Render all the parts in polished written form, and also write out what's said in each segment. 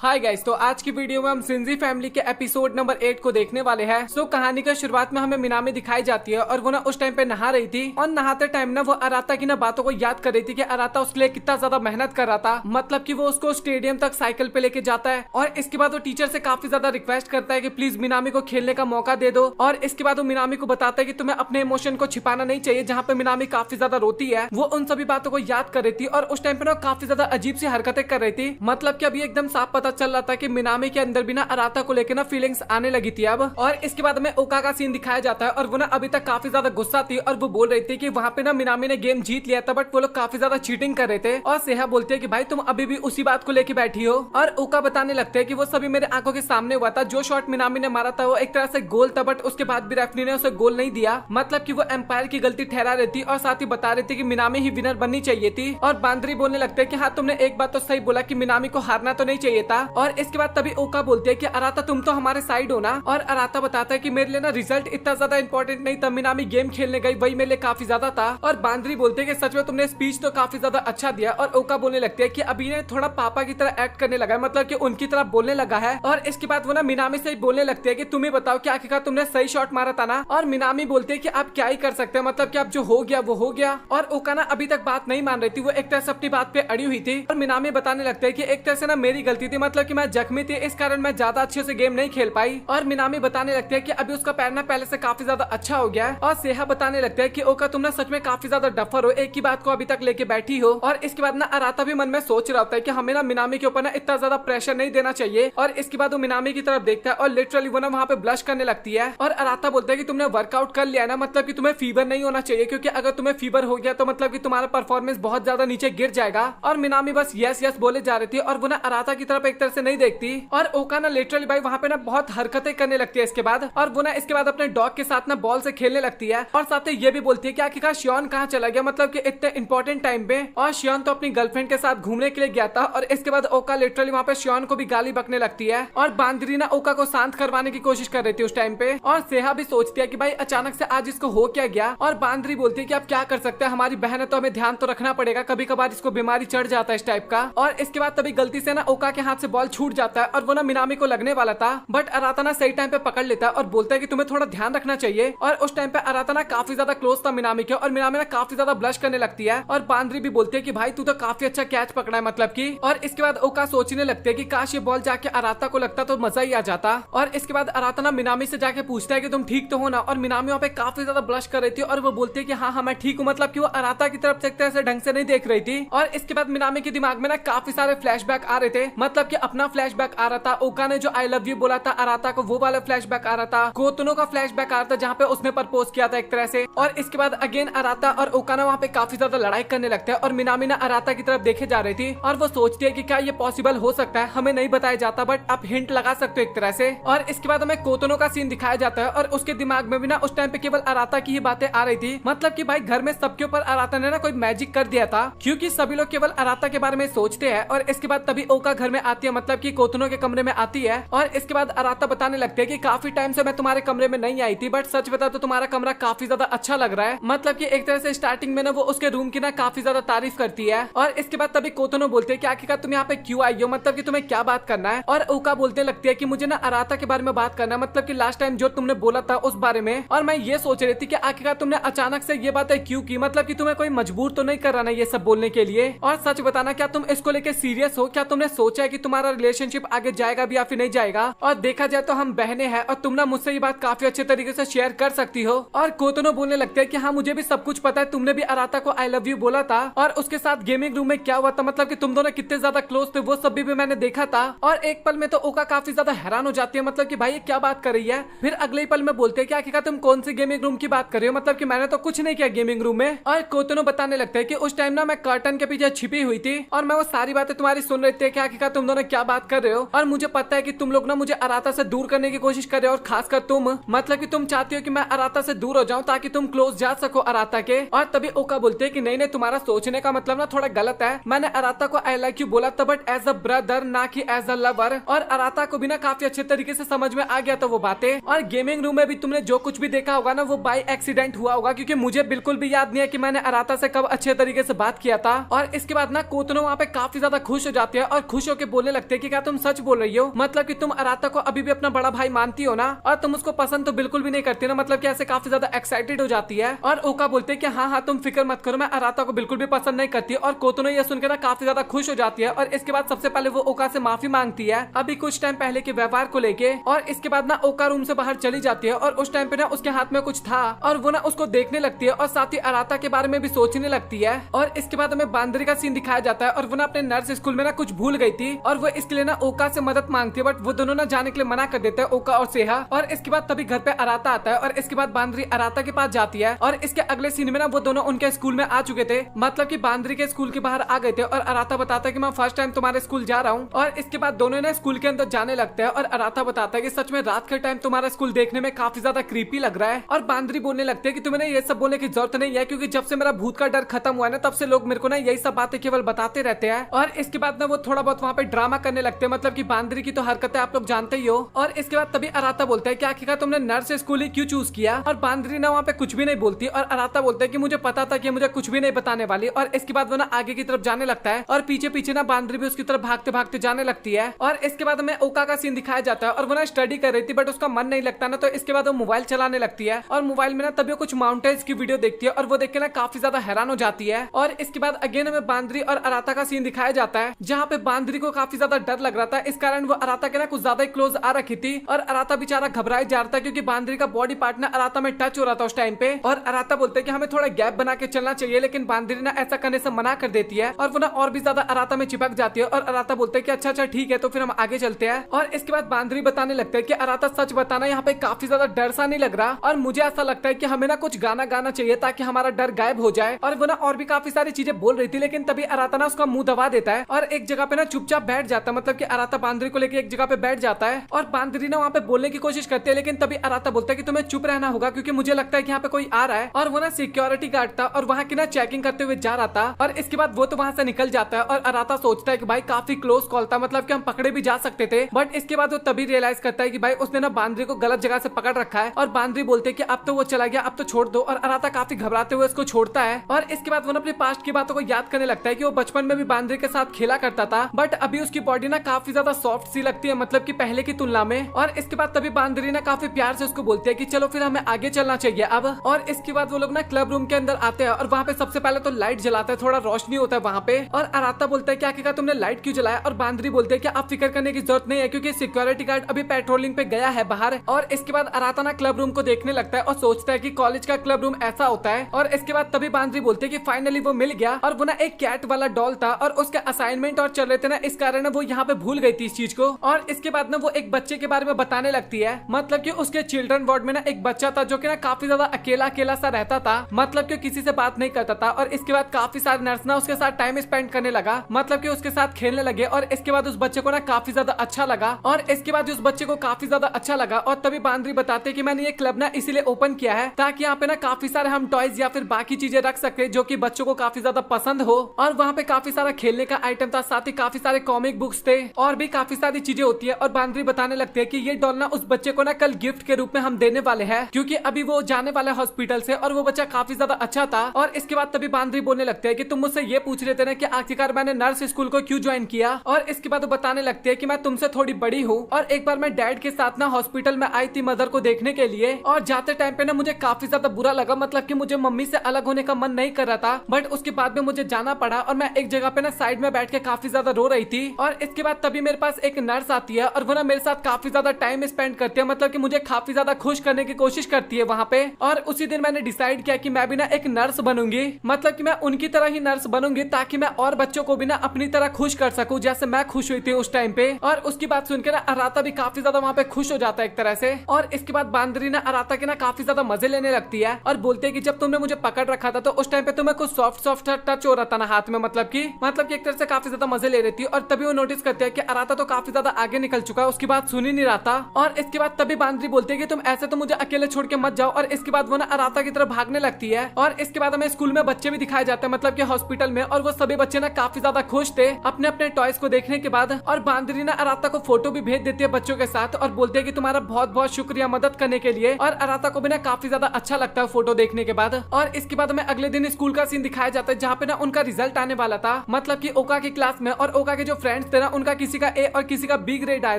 Hi guys, तो आज की वीडियो में हम सिंजी फैमिली के एपिसोड नंबर 8 को देखने वाले हैं। सो कहानी का शुरुआत में हमें मिनामी दिखाई जाती है और वो ना उस टाइम पे नहा रही थी और नहाते टाइम ना वो अराता की ना बातों को याद कर रही थी कि अराता उसके लिए कितना ज्यादा मेहनत कर रहा था। मतलब कि वो उसको स्टेडियम तक साइकिल पे लेके जाता है और इसके बाद वो टीचर से काफी ज्यादा रिक्वेस्ट करता है कि प्लीज मिनामी को खेलने का मौका दे दो। और इसके बाद वो मिनामी को बताता है कि तुम्हें अपने इमोशन को छिपाना नहीं चाहिए। जहाँ पे मिनामी काफी ज्यादा रोती है, वो उन सभी बातों को याद कर रही थी और उस टाइम पे ना काफी ज्यादा अजीब सी हरकतें कर रही थी। मतलब कि अभी एकदम साफ पता चल रहा था कि मिनामी के अंदर भी ना अराता को लेकर ना फीलिंग्स आने लगी थी अब। और इसके बाद में ओका का सीन दिखाया जाता है और वो ना अभी तक काफी ज्यादा गुस्सा थी और वो बोल रही थी कि वहाँ पे ना मिनामी ने गेम जीत लिया था बट वो लोग काफी ज्यादा चीटिंग कर रहे थे। और सेहा बोलती है कि भाई तुम अभी भी उसी बात को लेके बैठी हो। और ओका बताने लगते हैं कि वो सभी मेरे आंखों के सामने हुआ था। जो शॉट मिनामी ने मारा था वो एक तरह से गोल था बट उसके बाद भी रेफरी ने उसे गोल नहीं दिया। मतलब कि वो एम्पायर की गलती ठहरा रही थी और साथ ही बता रही थी कि मिनामी ही विनर बननी चाहिए थी। और बांदरी बोलने लगते हैं कि हाँ तुमने एक बात तो सही बोला कि मिनामी को हारना तो नहीं चाहिए था। और इसके बाद तभी ओका बोलती है कि अराता तुम तो हमारे साइड हो ना। और अराता बताता है कि मेरे लिए ना रिजल्ट इतना ज्यादा इंपॉर्टेंट नहीं था, मिनामी गेम खेलने गई वही मेरे लिए काफी ज्यादा था। और बांदरी बोलते हैं कि सच में तुमने स्पीच तो काफी ज्यादा अच्छा दिया। और ओका बोलने लगती है कि अभी ने थोड़ा पापा की तरह एक्ट करने लगा है, मतलब कि उनकी तरह बोलने लगा है। और इसके बाद वो ना मिनामी से ही बोलने लगती है कि तुम ही बताओ कि आखिरकार तुमने सही शॉट मारा था ना। और मिनामी बोलते है कि आप क्या ही कर सकते हैं, मतलब कि अब जो हो गया वो हो गया। और ओका ना अभी तक बात नहीं मान रही थी, वो एक तरह से अपनी बात पे अड़ी हुई थी। और मिनामी बताने लगते है कि एक तरह से ना मेरी गलती थी, मतलब कि मैं जख्मी थी इस कारण मैं ज्यादा अच्छे से गेम नहीं खेल पाई। और मिनामी बताने लगते हैं कि अभी उसका पैर ना पहले से काफी ज्यादा अच्छा हो गया है। और सेहा बताने लगता है कि ओका तुम ना सच में काफी ज्यादा डफर हो, एक ही बात को अभी तक लेके बैठी हो। और इसके बाद ना अराता भी मन में सोच रहा होता है कि हमें ना मिनामी के ऊपर ना इतना ज्यादा प्रेशर नहीं देना चाहिए। और इसके बाद वो मिनामी की तरफ देखता है और लिटरली वो ना वहाँ पे ब्लश करने लगती है। और अराता बोलता है कि तुमने वर्कआउट कर लिया ना, मतलब कि तुम्हें फीवर नहीं होना चाहिए, क्योंकि अगर तुम्हें फीवर हो गया तो मतलब कि तुम्हारा परफॉर्मेंस बहुत ज्यादा नीचे गिर जाएगा। और मिनामी बस यस यस बोले जा रही थी और वो ना अराता की तरफ एक तरह से नहीं देखती। और ओका ना लिटरली भाई वहाँ पे ना बहुत हरकतें करने लगती है इसके बाद। और वो ना इसके बाद अपने डॉग के साथ ना बॉल से खेलने लगती है और साथ ही ये भी बोलती है कि आखिरकार शियोन कहाँ चला गया, मतलब कि इतने इंपॉर्टेंट टाइम पे। और शियोन तो अपनी गर्लफ्रेंड के साथ घूमने के लिए गया था। और इसके बाद ओका लिटरली वहाँ पे शियोन को भी गाली बकने लगती है। और बांदरी ना ओका को शांत करवाने की कोशिश कर रही थी उस टाइम पे। और सेहा भी सोचती है कि भाई अचानक से आज इसको हो क्या गया। और बांदरी बोलती है कि आप क्या कर सकते हैं, हमारी बहन है तो हमें ध्यान तो रखना पड़ेगा, कभी कभार इसको बीमारी चढ़ जाता है इस टाइप का। और इसके बाद तभी गलती से ना ओका के हाथ से बॉल छूट जाता है और वो ना मिनामी को लगने वाला था बट अराता ना सही टाइम पे पकड़ लेता है और बोलता है कि तुम्हें थोड़ा ध्यान रखना चाहिए। और उस टाइम पे अराता ना काफी ज्यादा क्लोज था मिनामी के और मिनामी ना काफी ज्यादा ब्लश करने लगती है। और बांदरी भी बोलती है कि भाई तू तो काफी अच्छा कैच पकड़ा है, मतलब की। और इसके बाद ओका सोचने लगते है कि काश ये बॉल जाके अराता को लगता तो मजा ही आ जाता। और इसके बाद अराता ना मिनामी से जाके पूछता है कि तुम ठीक तो हो ना। और मिनामी वहाँ पे काफी ज्यादा ब्लश कर रही थी और वो बोलती है कि हाँ मैं ठीक हूँ, मतलब कि वो अराता की तरफ से एक तरह से ढंग से नहीं देख रही थी। और इसके बाद मिनामी के दिमाग में ना काफी सारे फ्लैशबैक आ रहे थे, मतलब कि अपना फ्लैशबैक आ रहा था, ओका ने जो आई लव यू बोला था अराता को वो वाला फ्लैशबैक आ रहा था, कोतनो का फ्लैशबैक आ रहा था जहाँ पे उसने प्रपोज किया था एक तरह से। और इसके बाद अगेन अराता और ओका ना वहाँ पे काफी ज्यादा लड़ाई करने लगता है और मिनामी ना अराता की तरफ देखे जा रही थी और वो सोचती है कि क्या ये पॉसिबल हो सकता है, हमें नहीं बताया जाता बट आप हिंट लगा सकते हो एक तरह से। और इसके बाद हमें कोतनो का सीन दिखाया जाता है और उसके दिमाग में भी ना उस टाइम पे केवल अराता की ही बातें आ रही थी, मतलब कि भाई घर में सबके ऊपर अराता ने ना कोई मैजिक कर दिया था, क्योंकि सभी लोग केवल अराता के बारे में सोचते हैं। और इसके बाद तभी ओका घर में आती है, मतलब कि कोतनो के कमरे में आती है। और इसके बाद अराता बताने लगते हैं कि काफी टाइम से मैं तुम्हारे कमरे में नहीं आई थी बट सच बता तो तुम्हारा कमरा काफी ज्यादा अच्छा लग रहा है, मतलब कि एक तरह से स्टार्टिंग में ना वो उसके रूम की ना काफी ज्यादा तारीफ करती है। और इसके बाद तभी कोतनो बोलते हैं कि आखिरकार तुम यहाँ पे क्यों आई हो, मतलब कि तुम्हें क्या बात करना है। और ओका बोलते लगती है कि मुझे ना अराता के बारे में बात करना है, मतलब कि लास्ट टाइम जो तुमने बोला था उस बारे में। और मैं ये सोच रही थी कि आखिरकार तुमने अचानक से ये बातें क्यों की, मतलब कि तुम्हें कोई मजबूर तो नहीं कर रहा ना ये सब बोलने के लिए। और सच बताना क्या तुम इसको लेके सीरियस हो, क्या तुमने सोचा है कि तुम्हारा रिलेशनशिप आगे जाएगा भी या फिर नहीं जाएगा। और देखा जाए तो हम बहने हैं और तुम ना मुझसे ये बात काफी अच्छे तरीके से शेयर कर सकती हो। और कोतनो बोलने लगते हैं कि हाँ मुझे भी सब कुछ पता है, तुमने भी अराता को आई लव यू बोला था और उसके साथ गेमिंग रूम में क्या हुआ था, मतलब कि तुम दोनों कितने ज्यादा क्लोज थे वो सब भी मैंने देखा था। और एक पल में तो ओका काफी ज्यादा हैरान हो जाती है, मतलब कि भाई ये क्या बात कर रही है। फिर अगले पल में बोलते हैं कि आखिरकार तुम कौन सी गेमिंग रूम की बात कर रहे हो, मतलब कि मैंने तो कुछ नहीं किया गेमिंग रूम में। और कोतनो बताने लगता है कि उस टाइम ना मैं कर्टन के पीछे छिपी हुई थी और मैं वो सारी बातें तुम्हारी सुन रही थी कि आखिरकार तुम दोनों क्या बात कर रहे हो। और मुझे पता है कि तुम लोग ना मुझे अराता से दूर करने की कोशिश कर रहे हो और खासकर तुम, मतलब कि तुम चाहती हो कि मैं अराता से दूर हो जाऊं ताकि तुम क्लोज जा सको अराता के। और तभी ओका बोलते हैं कि नहीं नहीं तुम्हारा सोचने का मतलब ना थोड़ा गलत है, मैंने अराता को आई लाइक यू बोला था बट एज अ ब्रदर ना कि एज अ लवर। और अराता को भी ना काफी अच्छे तरीके से समझ में आ गया था वो बातें। और गेमिंग रूम में भी तुमने जो कुछ भी देखा होगा ना वो बाय एक्सीडेंट हुआ होगा, क्योंकि मुझे बिल्कुल भी याद नहीं है कि मैंने अराता से कब अच्छे तरीके से बात किया था। और इसके बाद ना कोतनो वहाँ पे काफी ज्यादा खुश हो जाती है और खुश होकर बोलने बोलने लगते हैं कि क्या तुम सच बोल रही हो, मतलब कि तुम अराता को अभी भी अपना बड़ा भाई मानती हो ना, और तुम उसको पसंद तो बिल्कुल भी नहीं करती ना, मतलब कि ऐसे काफी ज्यादा एक्साइटेड हो जाती है। और ओका बोलते हैं कि हाँ हाँ तुम फिक्र मत करो, मैं अराता को बिल्कुल भी पसंद नहीं करती। और कोतोनो ये सुनकर ना काफी ज्यादा खुश हो जाती है, और इसके बाद सबसे पहले वो ओका से माफी मांगती है अभी कुछ टाइम पहले के व्यवहार को लेके। और इसके बाद ना ओका रूम से बाहर चली जाती है, और उस टाइम पे ना उसके हाथ में कुछ था, और वो ना उसको देखने लगती है, और साथ ही अराता के बारे में भी सोचने लगती है। और इसके बाद हमें बांदरी का सीन दिखाया जाता है, और वो ना अपने नर्स स्कूल में ना कुछ भूल गई थी, और वो इसके लिए ना ओका से मदद मांगती है, बट वो दोनों ना जाने के लिए मना कर देते हैं, ओका और सेहा। और इसके बाद तभी घर पे अराता आता है, और इसके बाद बांदरी अराता के पास जाती है। और इसके अगले सीन में ना वो दोनों उनके स्कूल में आ चुके थे, मतलब कि बांदरी के स्कूल के बाहर आ गए थे, और अराता बताता है कि मैं फर्स्ट टाइम तुम्हारे स्कूल जा रहा हूँ। और इसके बाद दोनों ने स्कूल के अंदर जाने लगते हैं, और अराता बताता है कि सच में रात के टाइम तुम्हारा स्कूल देखने में काफी ज्यादा क्रीपी लग रहा है। और बांदरी बोलने लगते हैं कि तुम्हें ये सब बोलने की जरूरत नहीं है, क्योंकि जब से मेरा भूत का डर खत्म हुआ है ना, तब से लोग मेरे को ना यही सब बातें केवल बताते रहते हैं। और इसके बाद ना वो थोड़ा बहुत वहाँ पे ड्रामा करने लगते हैं, मतलब कि बांदरी की तो हरकतें आप लोग जानते ही हो। और इसके बाद तभी अराता बोलता है कि आखिरकार तुमने नर्स स्कूल ही क्यों चूज किया। और बांदरी ना वहाँ पे कुछ भी नहीं बोलती, और अराता बोलता है कि मुझे पता था कि मुझे कुछ भी नहीं बताने वाली। और इसके बाद वो ना आगे की तरफ जाने लगता है, और पीछे पीछे ना बांदरी भी उसकी तरफ भागते भागते जाने लगती है। और इसके बाद हमें ओका का सीन दिखाया जाता है, और वो ना स्टडी कर रही थी, बट उसका मन नहीं लगता ना, तो इसके बाद वो मोबाइल चलाने लगती है। और मोबाइल में ना तभी कुछ माउंटेन्स की वीडियो देखती है, और वो देख के ना काफी ज्यादा हैरान हो जाती है। और इसके बाद अगेन हमें बांदरी और अराता का सीन दिखाया जाता है, जहाँ पे बांदरी को काफी ज्यादा डर लग रहा था, इस कारण वो अराता के ना कुछ ज्यादा क्लोज आ रखी थी। और अराता बेचारा घबराए जा रहा था, क्योंकि बांदरी का बॉडी पार्ट ना अराता में टच हो रहा था उस टाइम पे। और अराता बोलते हैं कि हमें थोड़ा गैप बना के चलना चाहिए, लेकिन बांदरी ना ऐसा करने से मना कर देती है, और वो ना और भी ज्यादा अराता में चिपक जाती है। और अराता बोलते हैं कि अच्छा अच्छा ठीक है, तो फिर हम आगे चलते हैं। और इसके बाद बांदरी बताने लगते हैं कि अराता सच बताना, यहाँ पे काफी ज्यादा डर सा नहीं लग रहा, और मुझे ऐसा लगता है कि हमें ना कुछ गाना गाना चाहिए ताकि हमारा डर गायब हो जाए। और वो ना और भी काफी सारी चीजें बोल रही थी, लेकिन तभी अराता ना उसका मुंह दबा देता है, और एक जगह पे ना चुपचाप बैठ जाता है, मतलब कि अराता बांदरी को लेके एक जगह पे बैठ जाता है। और बांदरी ना वहाँ पे बोलने की कोशिश करती है, लेकिन तभी अराता बोलता है कि तुम्हें चुप रहना होगा, क्योंकि मुझे लगता है कि यहाँ पे कोई आ रहा है। और वो ना सिक्योरिटी गार्ड था, और वहाँ की ना चेकिंग करते हुए जा रहा था। और इसके बाद वो तो वहाँ से निकल जाता है, और अराता सोचता है कि भाई काफी क्लोज कॉल था, मतलब कि हम पकड़े भी जा सकते थे। बट इसके बाद वो तभी रियलाइज करता है कि भाई उसने ना बांदरी को गलत जगह से पकड़ रखा है। और बांदरी बोलते हैं कि अब तो वो चला गया, अब तो छोड़ दो। और अराता काफी घबराते हुए उसको छोड़ता है। और इसके बाद वो अपने पास्ट की बातों को याद करने लगता है कि वो बचपन में भी बांदरी के साथ खेला करता था, बट अभी उसकी बॉडी ना काफी ज्यादा सॉफ्ट सी लगती है, मतलब कि पहले की तुलना में। और इसके बाद तभी बांदरी ना काफी प्यार से उसको बोलती है कि चलो फिर हमें आगे चलना चाहिए अब। और इसके बाद वो लोग ना क्लब रूम के अंदर आते हैं, और वहाँ पे सबसे पहले तो लाइट जलाते हैं, थोड़ा रोशनी होता है वहाँ पे। और अराता बोलता है कि आखिरकार तुमने लाइट क्यों जलाया। और बांदरी बोलते हैं कि आप फिक्र करने की जरूरत नहीं है, क्योंकि सिक्योरिटी गार्ड अभी पेट्रोलिंग पे गया है बाहर। और इसके बाद अराता ना क्लब रूम को देखने लगता है, और सोचता है कि कॉलेज का क्लब रूम ऐसा होता है। और इसके बाद तभी बांदरी बोलते हैं कि फाइनली वो मिल गया, और वो ना एक कैट वाला डॉल था, और उसके असाइनमेंट और चल रहे थे ना, इस कारण वो यहाँ पे भूल गई थी इस चीज को। और इसके बाद ना वो एक बच्चे के बारे में बताने लगती है, मतलब कि उसके चिल्ड्रन वार्ड में ना एक बच्चा था जो कि ना काफी ज्यादा अकेला अकेला सा रहता था, मतलब कि किसी से बात नहीं करता था। और इसके बाद काफी सारे नर्स ना उसके साथ टाइम स्पेंड करने लगा, मतलब कि उसके साथ खेलने लगे। और इसके बाद उस बच्चे को ना काफी ज्यादा अच्छा लगा, और इसके बाद उस बच्चे को काफी ज्यादा अच्छा लगा। और तभी बांदरी बताते कि मैंने ये क्लब ना इसीलिए ओपन किया है ताकि यहाँ पे ना काफी सारे हम टॉयज या फिर बाकी चीजें रख सकते जो कि बच्चों को काफी ज्यादा पसंद हो। और वहाँ पे काफी सारा खेलने का आइटम था, साथ ही काफी सारे कॉमिक बुक्स थे, और भी काफी सारी चीजें होती है। और बांदरी बताने लगते हैं कि ये डॉल ना उस बच्चे को ना कल गिफ्ट के रूप में हम देने वाले हैं, क्योंकि अभी वो जाने वाला है हॉस्पिटल से, और वो बच्चा काफी ज्यादा अच्छा था। और इसके बाद तभी बांदरी बोलने लगते हैं कि तुम मुझसे ये पूछ रहे थे ना कि आखिरकार मैंने नर्स स्कूल को क्यों ज्वाइन किया। और इसके बाद वो बताने लगते हैं कि मैं तुमसे थोड़ी बड़ी हूँ, और एक बार मैं डैड के साथ ना हॉस्पिटल में आई थी मदर को देखने के लिए, और जाते टाइम पे ना मुझे काफी ज्यादा बुरा लगा, मतलब कि मुझे मम्मी से अलग होने का मन नहीं कर रहा था, बट उसके बाद में मुझे जाना पड़ा, और मैं एक जगह पे ना साइड में बैठ के काफी ज्यादा रो रही थी। और इसके बाद तभी मेरे पास एक नर्स आती है, और वो ना मेरे साथ काफी ज्यादा टाइम स्पेंड करती है, मतलब कि मुझे काफी ज्यादा खुश करने की कोशिश करती है वहाँ पे। और उसी दिन मैंने डिसाइड किया कि मैं भी ना एक नर्स बनूंगी, मतलब कि मैं उनकी तरह ही नर्स बनूंगी, ताकि मैं और बच्चों को भी ना अपनी तरह खुश कर सकूं, जैसे मैं खुश हुई थी उस टाइम पे। और उसकी बात सुनकर ना अराता भी काफी ज्यादा वहाँ पे खुश हो जाता है एक तरह से। और इसके बाद बांदरी ना अराता के ना काफी ज्यादा मजे लेने लगती है, और बोलते है कि जब तुमने मुझे पकड़ रखा था तो उस टाइम पे तुम्हें कुछ सॉफ्ट सॉफ्ट टच हो रहा था ना हाथ में, मतलब कि एक तरह से काफी ज्यादा मजे ले रही थी। और तभी वो नोटिस करते हैं कि अराता तो काफी ज्यादा आगे निकल चुका है, उसकी बात सुन ही नहीं रहा था। और इसके बाद तभी बांदरी बोलते है कि तुम ऐसे तो मुझे अकेले छोड़ के मत जाओ। और इसके बाद वो ना अराता की तरफ भागने लगती है। और इसके बाद हमें स्कूल में बच्चे भी दिखाए जाते हैं, मतलब कि हॉस्पिटल में, और वो सभी बच्चे ना काफी ज्यादा खुश थे अपने अपने टॉयज को देखने के बाद। और बांदरी ना अराता को फोटो भी भेज देती है बच्चों के साथ, और बोलते है कि तुम्हारा बहुत बहुत शुक्रिया मदद करने के लिए। और अराता को भी ना काफी ज्यादा अच्छा लगता है फोटो देखने के बाद। और इसके बाद हमें अगले दिन स्कूल का सीन दिखाया जाता है, जहाँ पे ना उनका रिजल्ट आने वाला था, मतलब कि ओका की क्लास में। और ओका के जो फ्रेंड फ्रेंड्स थे ना उनका किसी का ए और किसी का बी ग्रेड आया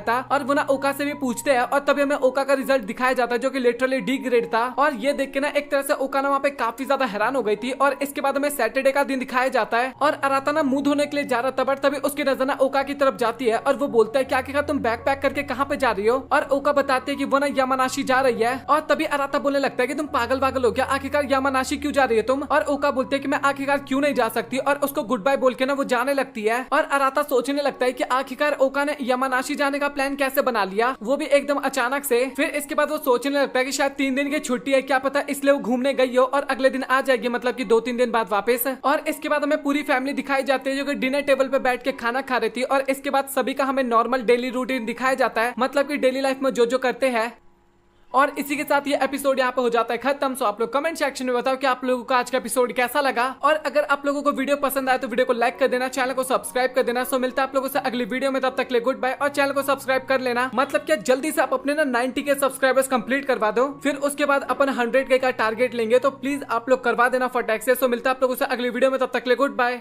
था और वो ना ओका से भी पूछते हैं और तभी हमें ओका का रिजल्ट दिखाया जाता है जो कि लिटरली डी ग्रेड था। और ये देख के ना एक तरह से ओका ना वहाँ पे काफी ज्यादा हैरान हो गई थी। और इसके बाद हमें सैटरडे का दिन दिखाया जाता है और अराता ना मुंह धोने के लिए जा रहा था, बट तभी उसकी नजर ना ओका की तरफ जाती है और वो बोलता है क्या तुम बैग पैक करके कहाँ पे जा रही हो। और ओका बताती है कि वो ना यामानाशी जा रही है। और तभी अराता बोलने लगता है कि तुम पागल हो क्या, आखिरकार यामानाशी क्यों जा रही है तुम। और ओका बोलते है कि मैं आखिरकार क्यों नहीं जा सकती और उसको गुड बाय बोल के ना वो जाने लगती है। और अराता सोचने लगता है कि आखिरकार ओका ने यामानाशी जाने का प्लान कैसे बना लिया, वो भी एकदम अचानक से। फिर इसके बाद वो सोचने लगता है कि शायद 3 दिन की छुट्टी है, क्या पता इसलिए वो घूमने गई हो और अगले दिन आ जाएगी, मतलब कि 2-3 दिन बाद वापस। और इसके बाद हमें पूरी फैमिली दिखाई जाती है जो कि डिनर टेबल पे बैठ के खाना खा रही थी। और इसके बाद सभी का हमें नॉर्मल डेली रूटीन दिखाया जाता है, मतलब कि डेली लाइफ में जो जो करते हैं। और इसी के साथ ये एपिसोड यहाँ पे हो जाता है खत्म। सो आप लोग कमेंट सेक्शन में बताओ कि आप लोगों को आज का एपिसोड कैसा लगा। और अगर आप लोगों को वीडियो पसंद आए तो वीडियो को लाइक कर देना, चैनल को सब्सक्राइब कर देना। सो मिलता है आप लोगों से अगली वीडियो में, तब तक ले गुड बाय। और चैनल को सब्सक्राइब कर लेना, मतलब क्या जल्दी से आप अपने ना 90 के सब्सक्राइबर्स कंप्लीट करवा दो, फिर उसके बाद अपन 100 के का टारगेट लेंगे, तो प्लीज आप लोग करवा देना फटाक से। सो मिलता है आप लोगों से अगली वीडियो में, तब तक ले गुड बाय।